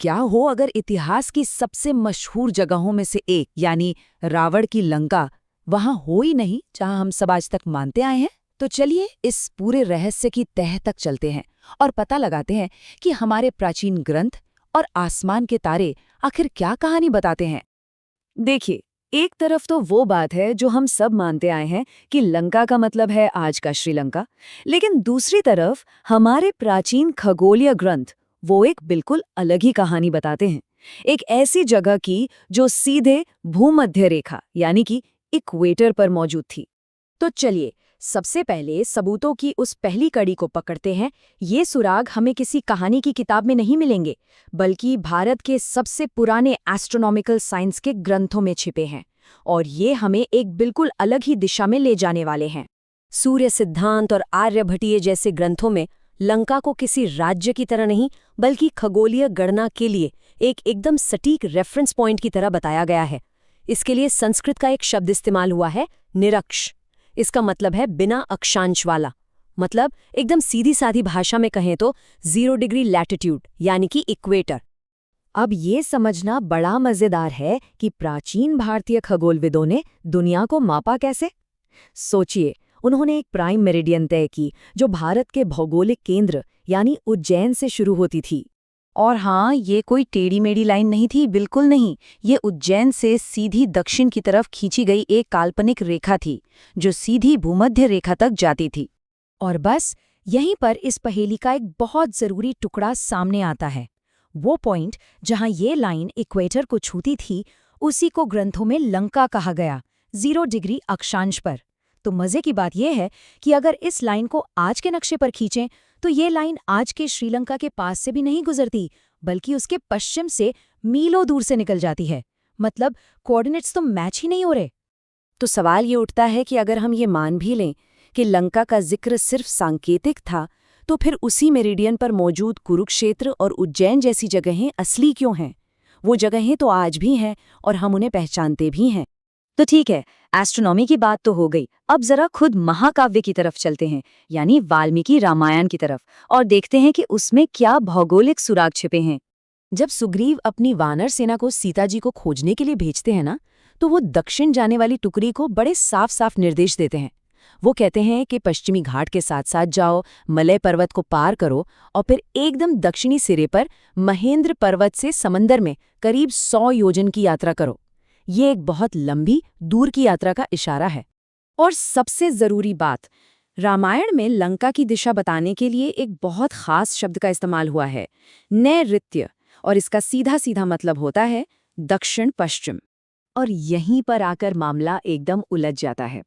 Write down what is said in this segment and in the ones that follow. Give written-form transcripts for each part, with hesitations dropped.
क्या हो अगर इतिहास की सबसे मशहूर जगहों में से एक यानी रावण की लंका वहां हो ही नहीं जहां हम सब आज तक मानते आए हैं। तो चलिए इस पूरे रहस्य की तह तक चलते हैं और पता लगाते हैं कि हमारे प्राचीन ग्रंथ और आसमान के तारे आखिर क्या कहानी बताते हैं। देखिए, एक तरफ तो वो बात है जो हम सब मानते आए हैं कि लंका का मतलब है आज का श्रीलंका, लेकिन दूसरी तरफ हमारे प्राचीन खगोलीय ग्रंथ वो एक बिल्कुल अलग ही कहानी बताते हैं। एक ऐसी जगह की जो सीधे भूमध्य रेखा यानी कि इक्वेटर पर मौजूद थी। तो चलिए सबसे पहले सबूतों की उस पहली कड़ी को पकड़ते हैं। ये सुराग हमें किसी कहानी की किताब में नहीं मिलेंगे, बल्कि भारत के सबसे पुराने एस्ट्रोनॉमिकल साइंस के ग्रंथों में छिपे हैं, और ये हमें एक बिल्कुल अलग ही दिशा में ले जाने वाले हैं। सूर्य सिद्धांत और आर्यभट्टीय जैसे ग्रंथों में लंका को किसी राज्य की तरह नहीं, बल्कि खगोलीय गणना के लिए एक एकदम सटीक रेफरेंस पॉइंट की तरह बताया गया है। इसके लिए संस्कृत का एक शब्द इस्तेमाल हुआ है, निरक्ष। इसका मतलब है बिना अक्षांश वाला। मतलब एकदम सीधी सादी भाषा में कहें तो 0 डिग्री लैटिट्यूड यानी कि इक्वेटर। अब ये समझना बड़ा मजेदार है कि प्राचीन भारतीय खगोलविदों ने दुनिया को मापा कैसे। सोचिए, उन्होंने एक प्राइम मेरिडियन तय की जो भारत के भौगोलिक केंद्र यानी उज्जैन से शुरू होती थी। और हाँ, ये कोई टेढ़ी मेढ़ी लाइन नहीं थी, बिल्कुल नहीं। ये उज्जैन से सीधी दक्षिण की तरफ खींची गई एक काल्पनिक रेखा थी जो सीधी भूमध्य रेखा तक जाती थी। और बस यहीं पर इस पहेली का एक बहुत जरूरी टुकड़ा सामने आता है। वो पॉइंट जहां ये लाइन इक्वेटर को छूती थी, उसी को ग्रंथों में लंका कहा गया, 0 डिग्री अक्षांश पर। तो मजे की बात यह है कि अगर इस लाइन को आज के नक्शे पर खींचें तो ये लाइन आज के श्रीलंका के पास से भी नहीं गुजरती, बल्कि उसके पश्चिम से मीलों दूर से निकल जाती है। मतलब कोऑर्डिनेट्स तो मैच ही नहीं हो रहे। तो सवाल ये उठता है कि अगर हम ये मान भी लें कि लंका का जिक्र सिर्फ सांकेतिक था, तो फिर उसी मेरिडियन पर मौजूद कुरुक्षेत्र और उज्जैन जैसी जगहें असली क्यों हैं? वो जगहें तो आज भी हैं और हम उन्हें पहचानते भी हैं। तो ठीक है, एस्ट्रोनॉमी की बात तो हो गई। अब जरा खुद महाकाव्य की तरफ चलते हैं, यानी वाल्मीकि रामायण की तरफ, और देखते हैं कि उसमें क्या भौगोलिक सुराग छिपे हैं। जब सुग्रीव अपनी वानर सेना को सीता जी को खोजने के लिए भेजते हैं ना, तो वो दक्षिण जाने वाली टुकड़ी को बड़े साफ साफ निर्देश देते हैं। वो कहते हैं कि पश्चिमी घाट के साथ साथ जाओ, मलय पर्वत को पार करो और फिर एकदम दक्षिणी सिरे पर महेंद्र पर्वत से समंदर में करीब 100 योजन की यात्रा करो। ये एक बहुत लंबी दूर की यात्रा का इशारा है। और सबसे जरूरी बात, रामायण में लंका की दिशा बताने के लिए एक बहुत खास शब्द का इस्तेमाल हुआ है, नैऋत्य, और इसका सीधा सीधा मतलब होता है दक्षिण पश्चिम। और यहीं पर आकर मामला एकदम उलझ जाता है।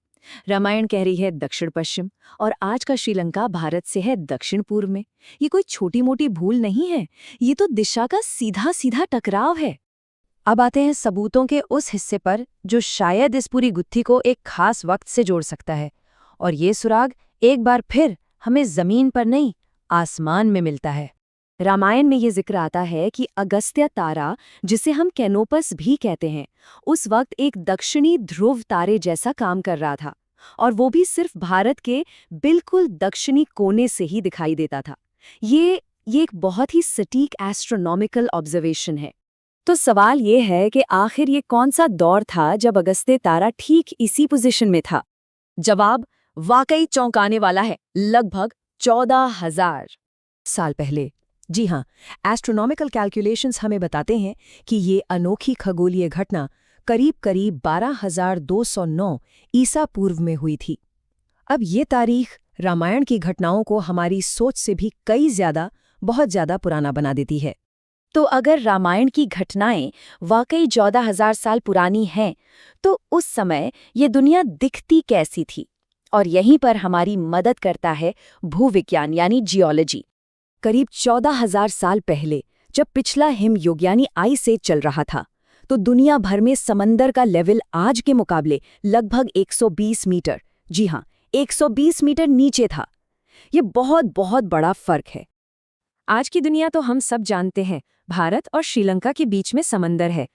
रामायण कह रही है दक्षिण पश्चिम, और आज का श्रीलंका भारत से है दक्षिण पूर्व में। ये कोई छोटी मोटी भूल नहीं है, ये तो दिशा का सीधा सीधा टकराव है। अब आते हैं सबूतों के उस हिस्से पर जो शायद इस पूरी गुत्थी को एक खास वक्त से जोड़ सकता है। और ये सुराग एक बार फिर हमें जमीन पर नहीं, आसमान में मिलता है। रामायण में ये जिक्र आता है कि अगस्त्य तारा, जिसे हम कैनोपस भी कहते हैं, उस वक्त एक दक्षिणी ध्रुव तारे जैसा काम कर रहा था, और वो भी सिर्फ भारत के बिल्कुल दक्षिणी कोने से ही दिखाई देता था। ये एक बहुत ही सटीक एस्ट्रोनॉमिकल ऑब्जर्वेशन है। तो सवाल ये है कि आखिर ये कौन सा दौर था जब अगस्त्य तारा ठीक इसी पोजीशन में था? जवाब वाकई चौंकाने वाला है, लगभग 14,000 साल पहले। जी हाँ, एस्ट्रोनॉमिकल कैलकुलेशंस हमें बताते हैं कि ये अनोखी खगोलीय घटना करीब 12,209 ईसा पूर्व में हुई थी। अब ये तारीख रामायण की घटनाओं को हमारी सोच से भी बहुत ज्यादा पुराना बना देती है। तो अगर रामायण की घटनाएं वाकई 14,000 साल पुरानी हैं, तो उस समय ये दुनिया दिखती कैसी थी? और यहीं पर हमारी मदद करता है भूविज्ञान यानी जियोलॉजी। करीब 14,000 साल पहले जब पिछला हिमयुग यानी आइस एज चल रहा था, तो दुनिया भर में समंदर का लेवल आज के मुकाबले लगभग 120 मीटर, जी हाँ, 120 मीटर नीचे था। ये बहुत बड़ा फर्क है। आज की दुनिया तो हम सब जानते हैं, भारत और श्रीलंका के बीच में समंदर है।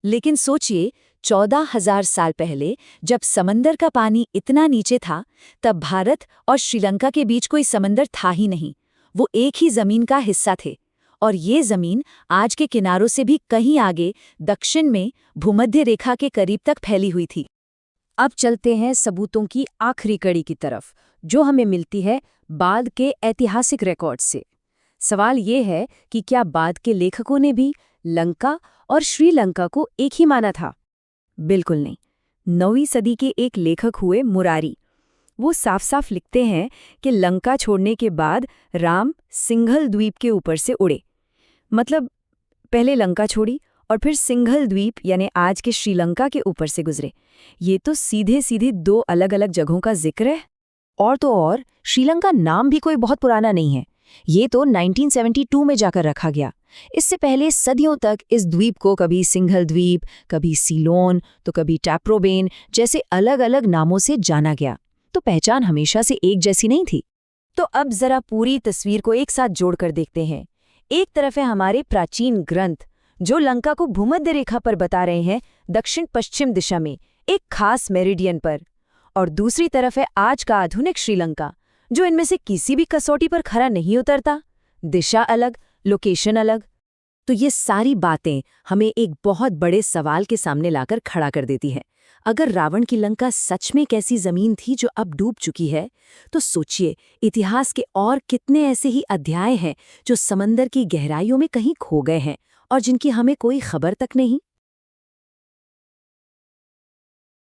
लेकिन सोचिए, 14,000 साल पहले जब समंदर का पानी इतना नीचे था, तब भारत और श्रीलंका के बीच कोई समंदर था ही नहीं। वो एक ही जमीन का हिस्सा थे। और ये जमीन आज के किनारों से भी कहीं आगे दक्षिण में भूमध्य रेखा के करीब तक फैली हुई थी। अब चलते हैं सबूतों की आखिरी कड़ी की तरफ, जो हमें मिलती है बाद के ऐतिहासिक रिकॉर्ड से। सवाल ये है कि क्या बाद के लेखकों ने भी लंका और श्रीलंका को एक ही माना था? बिल्कुल नहीं। 9वीं सदी के एक लेखक हुए मुरारी, वो साफ साफ लिखते हैं कि लंका छोड़ने के बाद राम सिंघल द्वीप के ऊपर से उड़े। मतलब पहले लंका छोड़ी और फिर सिंघल द्वीप यानी आज के श्रीलंका के ऊपर से गुजरे। ये तो सीधे सीधे दो अलग अलग जगहों का जिक्र है। और तो और श्रीलंका नाम भी कोई बहुत पुराना नहीं है, ये तो 1972 में जाकर रखा गया। इससे पहले सदियों तक इस द्वीप को कभी सिंघल द्वीप, कभी सीलोन, तो कभी टैप्रोबेन जैसे अलग अलग नामों से जाना गया। तो पहचान हमेशा से एक जैसी नहीं थी। तो अब जरा पूरी तस्वीर को एक साथ जोड़कर देखते हैं। एक तरफ है हमारे प्राचीन ग्रंथ जो लंका को भूमध्य रेखा पर बता रहे हैं, दक्षिण पश्चिम दिशा में एक खास मेरिडियन पर, और दूसरी तरफ है आज का आधुनिक श्रीलंका जो इनमें से किसी भी कसौटी पर खरा नहीं उतरता। दिशा अलग, लोकेशन अलग। तो ये सारी बातें हमें एक बहुत बड़े सवाल के सामने लाकर खड़ा कर देती है। अगर रावण की लंका सच में एक ऐसी जमीन थी जो अब डूब चुकी है, तो सोचिए इतिहास के और कितने ऐसे ही अध्याय हैं जो समंदर की गहराइयों में कहीं खो गए हैं और जिनकी हमें कोई खबर तक नहीं।